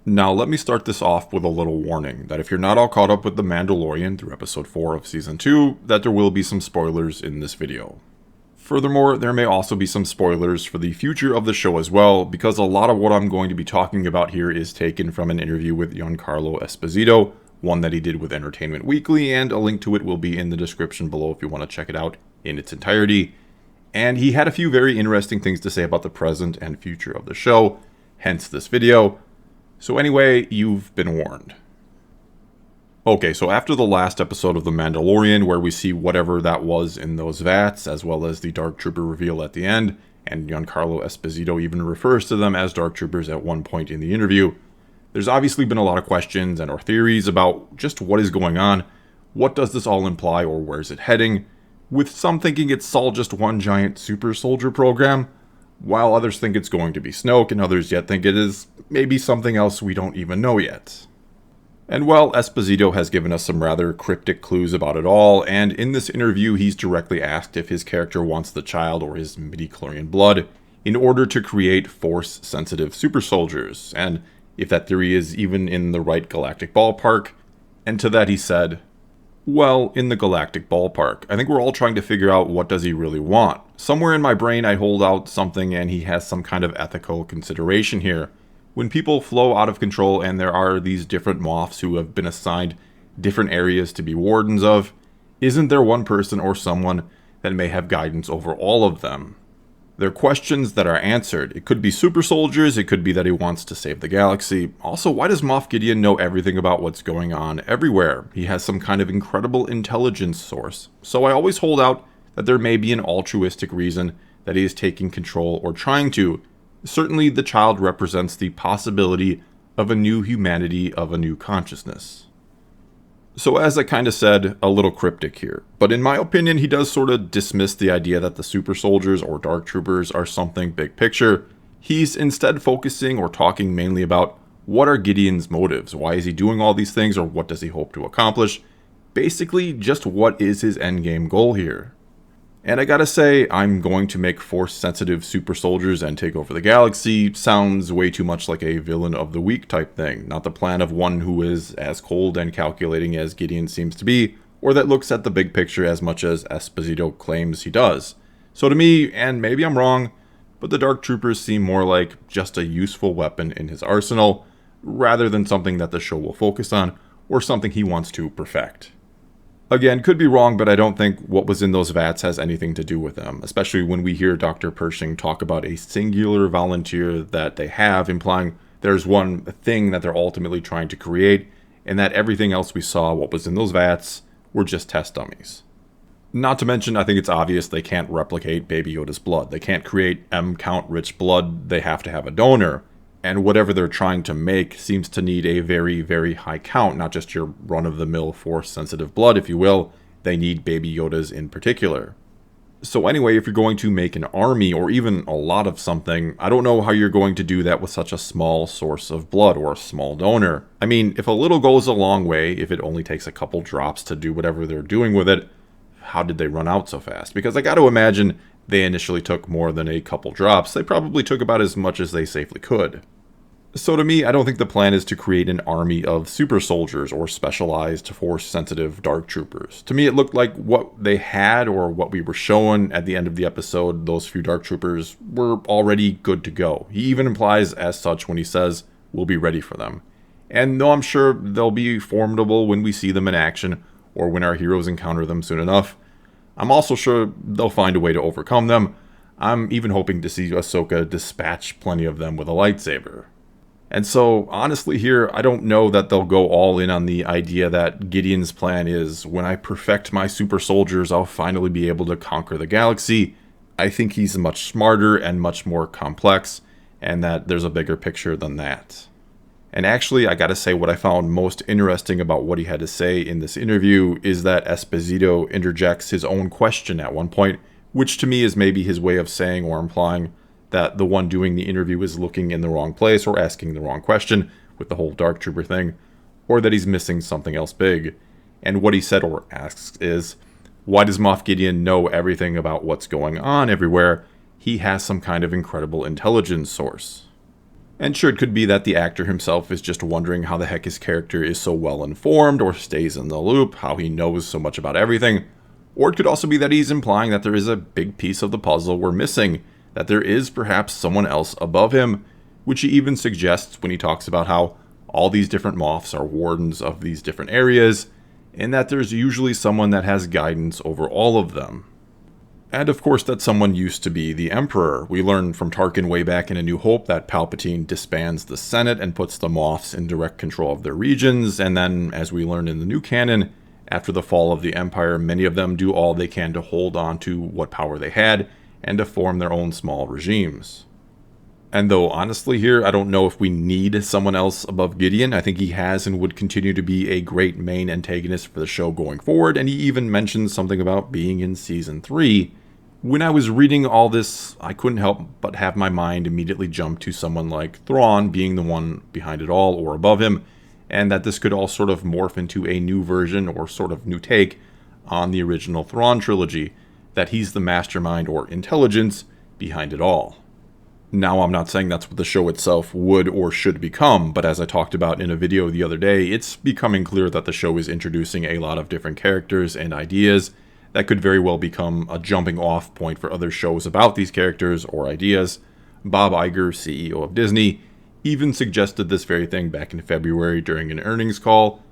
Now, let me start this off with a little warning that if you're not all caught up with The Mandalorian through episode 4 of season 2, that there will be some spoilers in this video. Furthermore, there may also be some spoilers for the future of the show as well, because a lot of what I'm going to be talking about here is taken from an interview with Giancarlo Esposito, one that he did with Entertainment Weekly, and a link to it will be in the description below if you want to check it out in its entirety. And he had a few very interesting things to say about the present and future of the show, hence this video. So anyway, you've been warned. Okay, so after the last episode of The Mandalorian, where we see whatever that was in those vats, as well as the Dark Trooper reveal at the end, and Giancarlo Esposito even refers to them as Dark Troopers at one point in the interview, there's obviously been a lot of questions and or theories about just what is going on, what does this all imply or where's it heading, with some thinking it's all just one giant super soldier program, while others think it's going to be Snoke, and others yet think it is maybe something else we don't even know yet. And well, Esposito has given us some rather cryptic clues about it all, and in this interview he's directly asked if his character wants the child or his midi-chlorian blood in order to create Force-sensitive super soldiers, and if that theory is even in the right galactic ballpark, and to that he said, well, in the galactic ballpark. I think we're all trying to figure out what does he really want. Somewhere in my brain I hold out something and he has some kind of ethical consideration here. When people flow out of control and there are these different Moffs who have been assigned different areas to be wardens of, isn't there one person or someone that may have guidance over all of them? They're questions that are answered. It could be super soldiers, it could be that he wants to save the galaxy. Also, why does Moff Gideon know everything about what's going on everywhere? He has some kind of incredible intelligence source. So I always hold out that there may be an altruistic reason that he is taking control or trying to. Certainly the child represents the possibility of a new humanity, of a new consciousness. So as I kind of said, a little cryptic here, but in my opinion he does sort of dismiss the idea that the super soldiers or dark troopers are something big picture. He's instead focusing or talking mainly about what are Gideon's motives, why is he doing all these things, or what does he hope to accomplish? Basically just what is his endgame goal here. And I gotta say, I'm going to make Force-sensitive super soldiers and take over the galaxy sounds way too much like a villain of the week type thing, not the plan of one who is as cold and calculating as Gideon seems to be, or that looks at the big picture as much as Esposito claims he does. So to me, and maybe I'm wrong, but the Dark Troopers seem more like just a useful weapon in his arsenal, rather than something that the show will focus on, or something he wants to perfect. Again, could be wrong, but I don't think what was in those vats has anything to do with them, especially when we hear Dr. Pershing talk about a singular volunteer that they have, implying there's one thing that they're ultimately trying to create, and that everything else we saw, what was in those vats, were just test dummies. Not to mention, I think it's obvious they can't replicate Baby Yoda's blood. They can't create M-count rich blood, they have to have a donor. And whatever they're trying to make seems to need a very, very high count, not just your run-of-the-mill Force-sensitive blood, if you will. They need Baby Yoda's in particular. So anyway, if you're going to make an army, or even a lot of something, I don't know how you're going to do that with such a small source of blood, or a small donor. I mean, if a little goes a long way, if it only takes a couple drops to do whatever they're doing with it, how did they run out so fast? Because I gotta imagine they initially took more than a couple drops. They probably took about as much as they safely could. So to me, I don't think the plan is to create an army of super soldiers or specialized Force-sensitive dark troopers. To me, it looked like what they had, or what we were shown at the end of the episode, those few dark troopers were already good to go. He even implies as such when he says, we'll be ready for them. And though I'm sure they'll be formidable when we see them in action, or when our heroes encounter them soon enough, I'm also sure they'll find a way to overcome them. I'm even hoping to see Ahsoka dispatch plenty of them with a lightsaber. And so, honestly here, I don't know that they'll go all in on the idea that Gideon's plan is, when I perfect my super soldiers, I'll finally be able to conquer the galaxy. I think he's much smarter and much more complex, and that there's a bigger picture than that. And actually, I gotta say, what I found most interesting about what he had to say in this interview is that Esposito interjects his own question at one point, which to me is maybe his way of saying or implying that the one doing the interview is looking in the wrong place or asking the wrong question with the whole Dark Trooper thing, or that he's missing something else big. And what he said or asks is, why does Moff Gideon know everything about what's going on everywhere? He has some kind of incredible intelligence source. And sure, it could be that the actor himself is just wondering how the heck his character is so well informed or stays in the loop, how he knows so much about everything. Or it could also be that he's implying that there is a big piece of the puzzle we're missing, that there is perhaps someone else above him, which he even suggests when he talks about how all these different Moffs are wardens of these different areas, and that there's usually someone that has guidance over all of them. And of course that someone used to be the Emperor. We learned from Tarkin way back in A New Hope that Palpatine disbands the Senate and puts the Moffs in direct control of their regions, and then, as we learned in the new canon, after the fall of the Empire, many of them do all they can to hold on to what power they had, and to form their own small regimes. And though honestly here, I don't know if we need someone else above Gideon. I think he has and would continue to be a great main antagonist for the show going forward, and he even mentions something about being in Season 3. When I was reading all this, I couldn't help but have my mind immediately jump to someone like Thrawn being the one behind it all or above him, and that this could all sort of morph into a new version or sort of new take on the original Thrawn trilogy, that he's the mastermind or intelligence behind it all. Now, I'm not saying that's what the show itself would or should become, but as I talked about in a video the other day, it's becoming clear that the show is introducing a lot of different characters and ideas that could very well become a jumping off point for other shows about these characters or ideas. Bob Iger, CEO of Disney, even suggested this very thing back in February during an earnings call.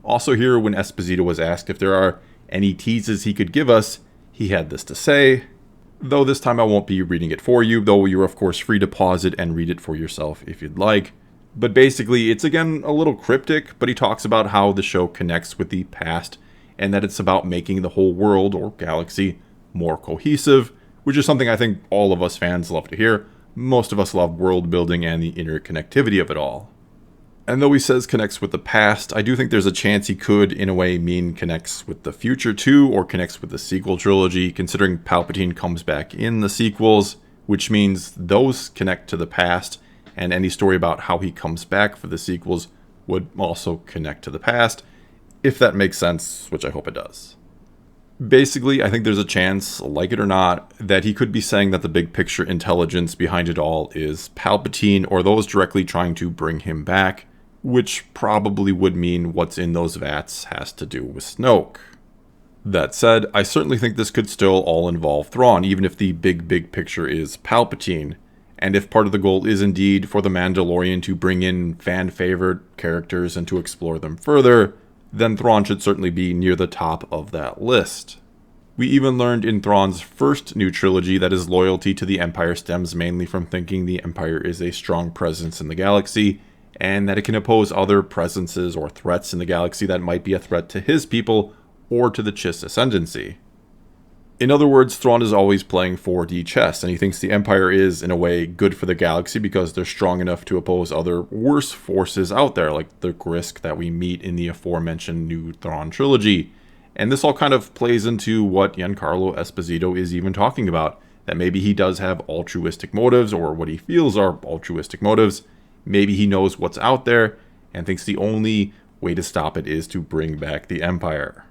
Also here, when Esposito was asked if there are any teases he could give us, he had this to say, though this time I won't be reading it for you, though you're of course free to pause it and read it for yourself if you'd like. But basically, it's again a little cryptic, but he talks about how the show connects with the past, and that it's about making the whole world or galaxy more cohesive, which is something I think all of us fans love to hear. Most of us love world building and the interconnectivity of it all. And though he says connects with the past, I do think there's a chance he could, in a way, mean connects with the future too, or connects with the sequel trilogy, considering Palpatine comes back in the sequels, which means those connect to the past, and any story about how he comes back for the sequels would also connect to the past, if that makes sense, which I hope it does. Basically, I think there's a chance, like it or not, that he could be saying that the big picture intelligence behind it all is Palpatine or those directly trying to bring him back, which probably would mean what's in those vats has to do with Snoke. That said, I certainly think this could still all involve Thrawn, even if the big picture is Palpatine, and if part of the goal is indeed for the Mandalorian to bring in fan-favorite characters and to explore them further, then Thrawn should certainly be near the top of that list. We even learned in Thrawn's first new trilogy that his loyalty to the Empire stems mainly from thinking the Empire is a strong presence in the galaxy, and that it can oppose other presences or threats in the galaxy that might be a threat to his people or to the Chiss ascendancy. In other words, Thrawn is always playing 4D chess, and he thinks the Empire is, in a way, good for the galaxy because they're strong enough to oppose other worse forces out there, like the Grisk that we meet in the aforementioned new Thrawn trilogy. And this all kind of plays into what Giancarlo Esposito is even talking about, that maybe he does have altruistic motives, or what he feels are altruistic motives. Maybe he knows what's out there, and thinks the only way to stop it is to bring back the Empire.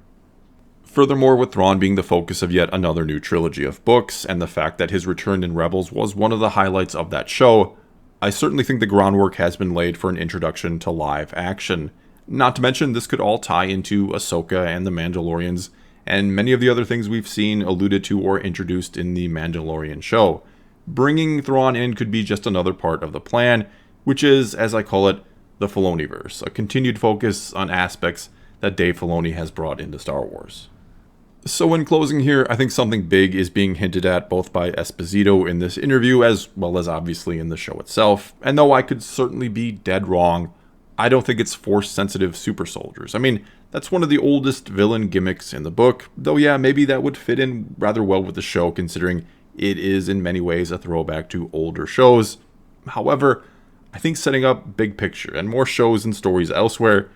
Furthermore, with Thrawn being the focus of yet another new trilogy of books, and the fact that his return in Rebels was one of the highlights of that show, I certainly think the groundwork has been laid for an introduction to live action. Not to mention, this could all tie into Ahsoka and the Mandalorians, and many of the other things we've seen alluded to or introduced in the Mandalorian show. Bringing Thrawn in could be just another part of the plan, which is, as I call it, the Filoniverse, a continued focus on aspects that Dave Filoni has brought into Star Wars. So in closing here, I think something big is being hinted at both by Esposito in this interview as well as obviously in the show itself, and though I could certainly be dead wrong, I don't think it's Force-sensitive super soldiers. I mean, that's one of the oldest villain gimmicks in the book, though yeah, maybe that would fit in rather well with the show considering it is in many ways a throwback to older shows. However, I think setting up big picture and more shows and stories elsewhere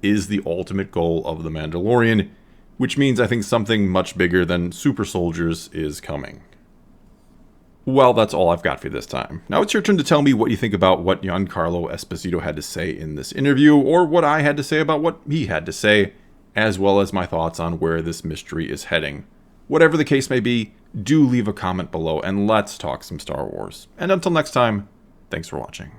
is the ultimate goal of The Mandalorian, which means I think something much bigger than super soldiers is coming. Well, that's all I've got for you this time. Now it's your turn to tell me what you think about what Giancarlo Esposito had to say in this interview, or what I had to say about what he had to say, as well as my thoughts on where this mystery is heading. Whatever the case may be, do leave a comment below and let's talk some Star Wars. And until next time, thanks for watching.